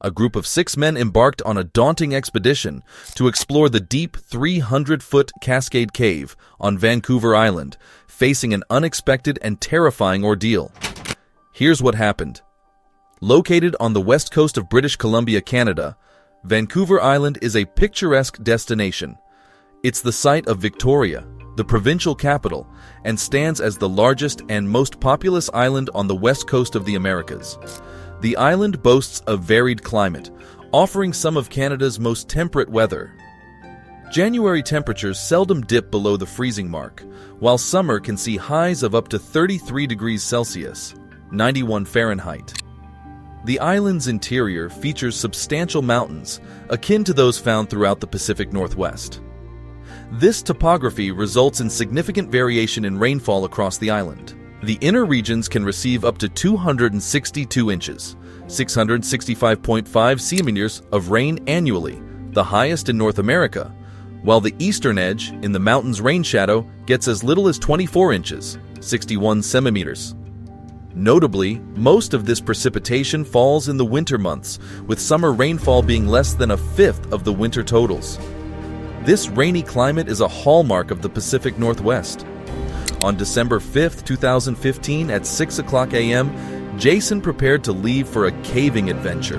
A group of 6 men embarked on a daunting expedition to explore the deep 300-foot Cascade Cave on Vancouver Island, facing an unexpected and terrifying ordeal. Here's what happened. Located on the west coast of British Columbia, Canada, Vancouver Island is a picturesque destination. It's the site of Victoria, the provincial capital, and stands as the largest and most populous island on the west coast of the Americas. The island boasts a varied climate, offering some of Canada's most temperate weather. January temperatures seldom dip below the freezing mark, while summer can see highs of up to 33 degrees Celsius, 91 Fahrenheit. The island's interior features substantial mountains, akin to those found throughout the Pacific Northwest. This topography results in significant variation in rainfall across the island. The inner regions can receive up to 262 inches, 665.5 centimeters of rain annually, the highest in North America, while the eastern edge, in the mountain's rain shadow, gets as little as 24 inches, 61 centimeters. Notably, most of this precipitation falls in the winter months, with summer rainfall being less than a fifth of the winter totals. This rainy climate is a hallmark of the Pacific Northwest. On December 5, 2015 at 6 o'clock a.m., Jason prepared to leave for a caving adventure.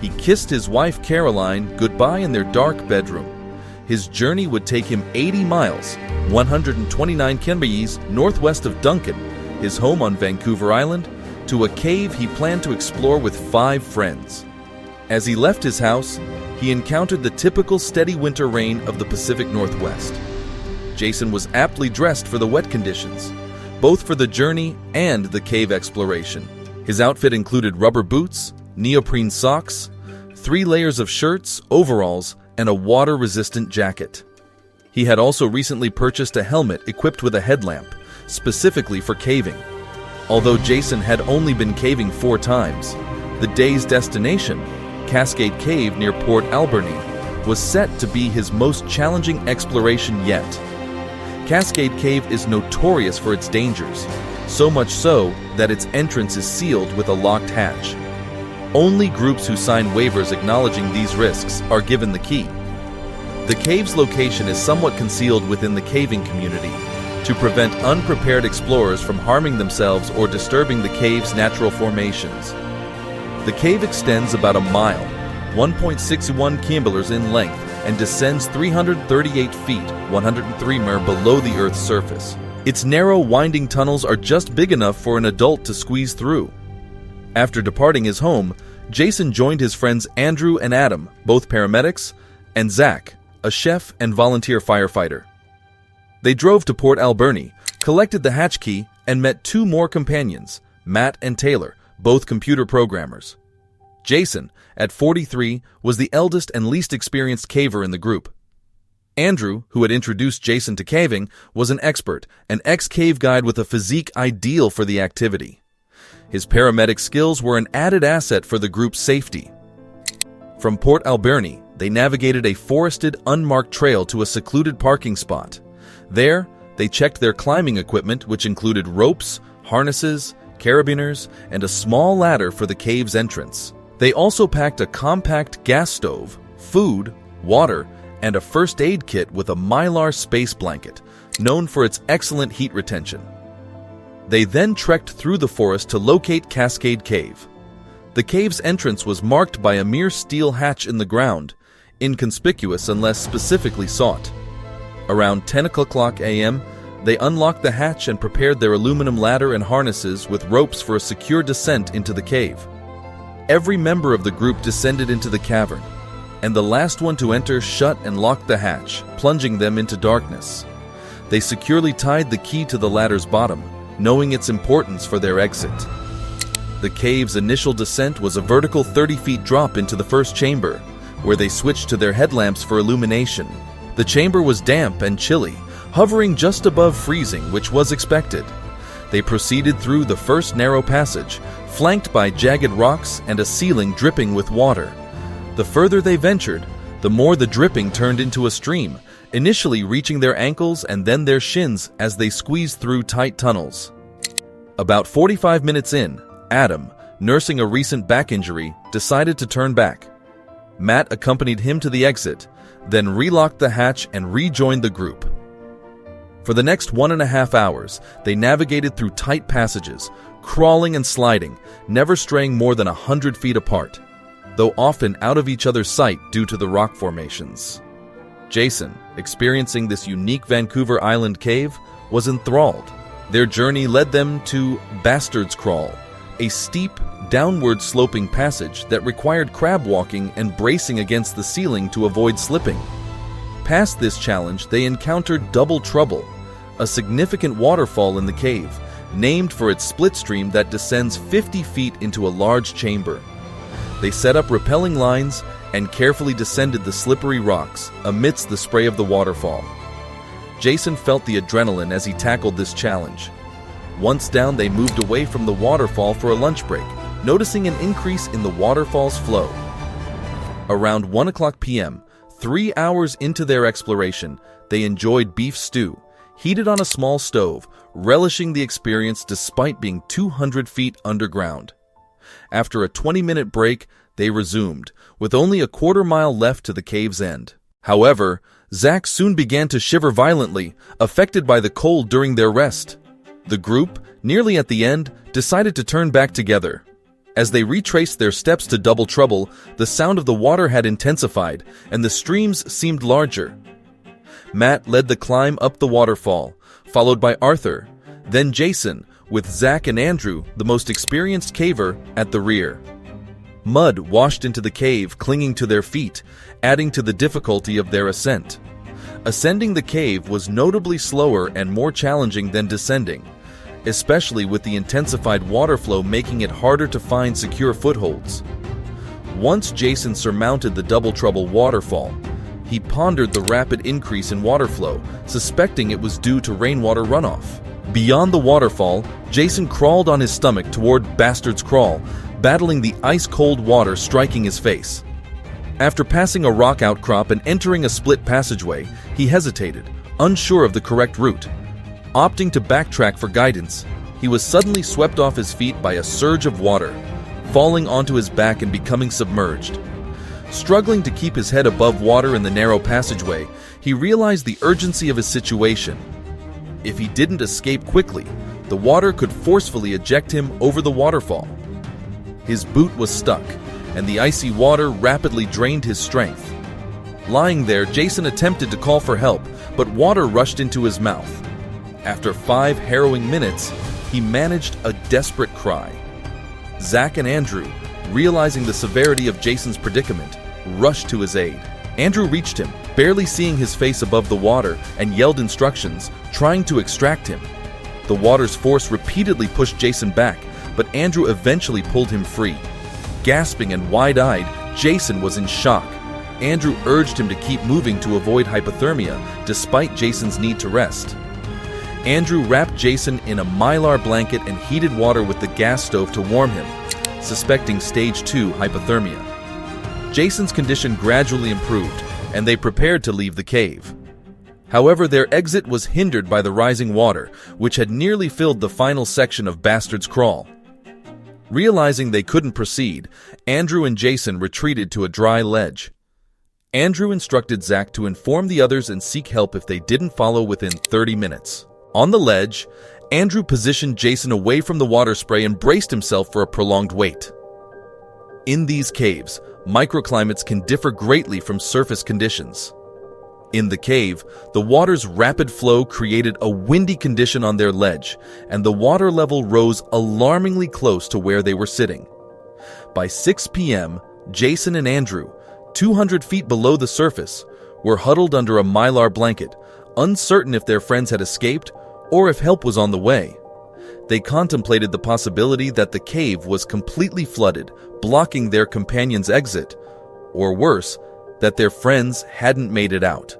He kissed his wife Caroline goodbye in their dark bedroom. His journey would take him 80 miles, 129 kilometers northwest of Duncan, his home on Vancouver Island, to a cave he planned to explore with 5 friends. As he left his house, he encountered the typical steady winter rain of the Pacific Northwest. Jason was aptly dressed for the wet conditions, both for the journey and the cave exploration. His outfit included rubber boots, neoprene socks, 3 layers of shirts, overalls, and a water-resistant jacket. He had also recently purchased a helmet equipped with a headlamp, specifically for caving. Although Jason had only been caving 4 times, the day's destination, Cascade Cave near Port Alberni, was set to be his most challenging exploration yet. Cascade Cave is notorious for its dangers, so much so that its entrance is sealed with a locked hatch. Only groups who sign waivers acknowledging these risks are given the key. The cave's location is somewhat concealed within the caving community to prevent unprepared explorers from harming themselves or disturbing the cave's natural formations. The cave extends about a mile, 1.61 kilometers in length, and descends 338 feet, 103 meters below the Earth's surface. Its narrow, winding tunnels are just big enough for an adult to squeeze through. After departing his home, Jason joined his friends Andrew and Adam, both paramedics, and Zach, a chef and volunteer firefighter. They drove to Port Alberni, collected the hatch key, and met 2 more companions, Matt and Taylor, both computer programmers. Jason, at 43, was the eldest and least experienced caver in the group. Andrew, who had introduced Jason to caving, was an expert, an ex-cave guide with a physique ideal for the activity. His paramedic skills were an added asset for the group's safety. From Port Alberni, they navigated a forested, unmarked trail to a secluded parking spot. There, they checked their climbing equipment, which included ropes, harnesses, carabiners, and a small ladder for the cave's entrance. They also packed a compact gas stove, food, water, and a first aid kit with a Mylar space blanket, known for its excellent heat retention. They then trekked through the forest to locate Cascade Cave. The cave's entrance was marked by a mere steel hatch in the ground, inconspicuous unless specifically sought. Around 10 o'clock a.m., they unlocked the hatch and prepared their aluminum ladder and harnesses with ropes for a secure descent into the cave. Every member of the group descended into the cavern, and the last one to enter shut and locked the hatch, plunging them into darkness. They securely tied the key to the ladder's bottom, knowing its importance for their exit. The cave's initial descent was a vertical 30 feet drop into the first chamber, where they switched to their headlamps for illumination. The chamber was damp and chilly, hovering just above freezing, which was expected. They proceeded through the first narrow passage, flanked by jagged rocks and a ceiling dripping with water. The further they ventured, the more the dripping turned into a stream, initially reaching their ankles and then their shins as they squeezed through tight tunnels. About 45 minutes in, Adam, nursing a recent back injury, decided to turn back. Matt accompanied him to the exit, then relocked the hatch and rejoined the group. For the next 1.5 hours, they navigated through tight passages, crawling and sliding, never straying more than 100 feet apart, though often out of each other's sight due to the rock formations. Jason, experiencing this unique Vancouver Island cave, was enthralled. Their journey led them to Bastard's Crawl, a steep, downward-sloping passage that required crab walking and bracing against the ceiling to avoid slipping. Past this challenge, they encountered Double Trouble, a significant waterfall in the cave, named for its split stream that descends 50 feet into a large chamber. They set up rappelling lines and carefully descended the slippery rocks amidst the spray of the waterfall. Jason felt the adrenaline as he tackled this challenge. Once down, they moved away from the waterfall for a lunch break, noticing an increase in the waterfall's flow. Around 1 p.m., 3 hours into their exploration, they enjoyed beef stew, heated on a small stove, relishing the experience despite being 200 feet underground. After a 20-minute break, they resumed, with only a quarter-mile left to the cave's end. However, Zach soon began to shiver violently, affected by the cold during their rest. The group, nearly at the end, decided to turn back together. As they retraced their steps to Double Trouble, the sound of the water had intensified, and the streams seemed larger. Matt led the climb up the waterfall, followed by Arthur, then Jason, with Zach and Andrew, the most experienced caver, at the rear. Mud washed into the cave, clinging to their feet, adding to the difficulty of their ascent. Ascending the cave was notably slower and more challenging than descending, especially with the intensified water flow making it harder to find secure footholds. Once Jason surmounted the Double Trouble waterfall, he pondered the rapid increase in water flow, suspecting it was due to rainwater runoff. Beyond the waterfall, Jason crawled on his stomach toward Bastard's Crawl, battling the ice-cold water striking his face. After passing a rock outcrop and entering a split passageway, he hesitated, unsure of the correct route. Opting to backtrack for guidance, he was suddenly swept off his feet by a surge of water, falling onto his back and becoming submerged. Struggling to keep his head above water in the narrow passageway, he realized the urgency of his situation. If he didn't escape quickly, the water could forcefully eject him over the waterfall. His boot was stuck, and the icy water rapidly drained his strength. Lying there, Jason attempted to call for help, but water rushed into his mouth. After 5 harrowing minutes, he managed a desperate cry. Zach and Andrew, realizing the severity of Jason's predicament, rushed to his aid. Andrew reached him, barely seeing his face above the water, and yelled instructions, trying to extract him. The water's force repeatedly pushed Jason back, but Andrew eventually pulled him free. Gasping and wide-eyed, Jason was in shock. Andrew urged him to keep moving to avoid hypothermia, despite Jason's need to rest. Andrew wrapped Jason in a mylar blanket and heated water with the gas stove to warm him, suspecting stage 2 hypothermia. Jason's condition gradually improved, and they prepared to leave the cave. However, their exit was hindered by the rising water, which had nearly filled the final section of Bastard's Crawl. Realizing they couldn't proceed, Andrew and Jason retreated to a dry ledge. Andrew instructed Zach to inform the others and seek help if they didn't follow within 30 minutes. On the ledge, Andrew positioned Jason away from the water spray and braced himself for a prolonged wait. In these caves, microclimates can differ greatly from surface conditions. In the cave, the water's rapid flow created a windy condition on their ledge, and the water level rose alarmingly close to where they were sitting. By 6 p.m., Jason and Andrew, 200 feet below the surface, were huddled under a mylar blanket, uncertain if their friends had escaped or if help was on the way. They contemplated the possibility that the cave was completely flooded, blocking their companion's exit, or worse, that their friends hadn't made it out.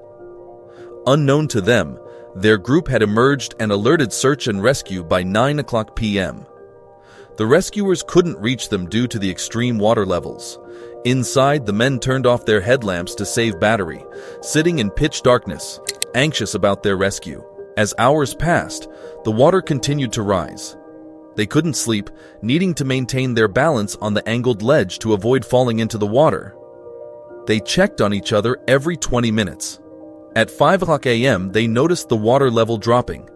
Unknown to them, their group had emerged and alerted search and rescue by 9 p.m. The rescuers couldn't reach them due to the extreme water levels. Inside, the men turned off their headlamps to save battery, sitting in pitch darkness, anxious about their rescue. As hours passed, the water continued to rise. They couldn't sleep, needing to maintain their balance on the angled ledge to avoid falling into the water. They checked on each other every 20 minutes. At 5 a.m., they noticed the water level dropping.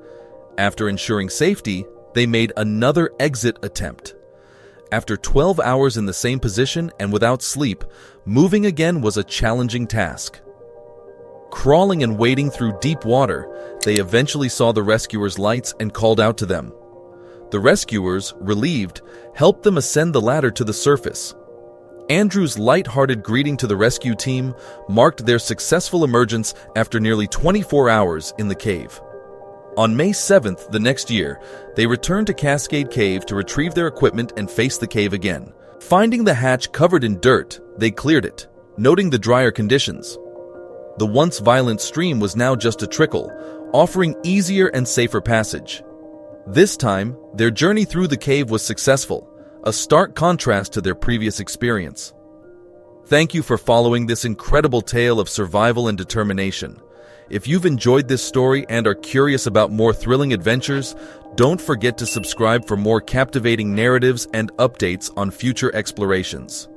After ensuring safety, they made another exit attempt. After 12 hours in the same position and without sleep, moving again was a challenging task. Crawling and wading through deep water, they eventually saw the rescuers' lights and called out to them. The rescuers, relieved, helped them ascend the ladder to the surface. Andrew's light-hearted greeting to the rescue team marked their successful emergence after nearly 24 hours in the cave. On May 7th the next year, they returned to Cascade Cave to retrieve their equipment and face the cave again. Finding the hatch covered in dirt, they cleared it, noting the drier conditions. The once violent stream was now just a trickle, offering easier and safer passage. This time, their journey through the cave was successful, a stark contrast to their previous experience. Thank you for following this incredible tale of survival and determination. If you've enjoyed this story and are curious about more thrilling adventures, don't forget to subscribe for more captivating narratives and updates on future explorations.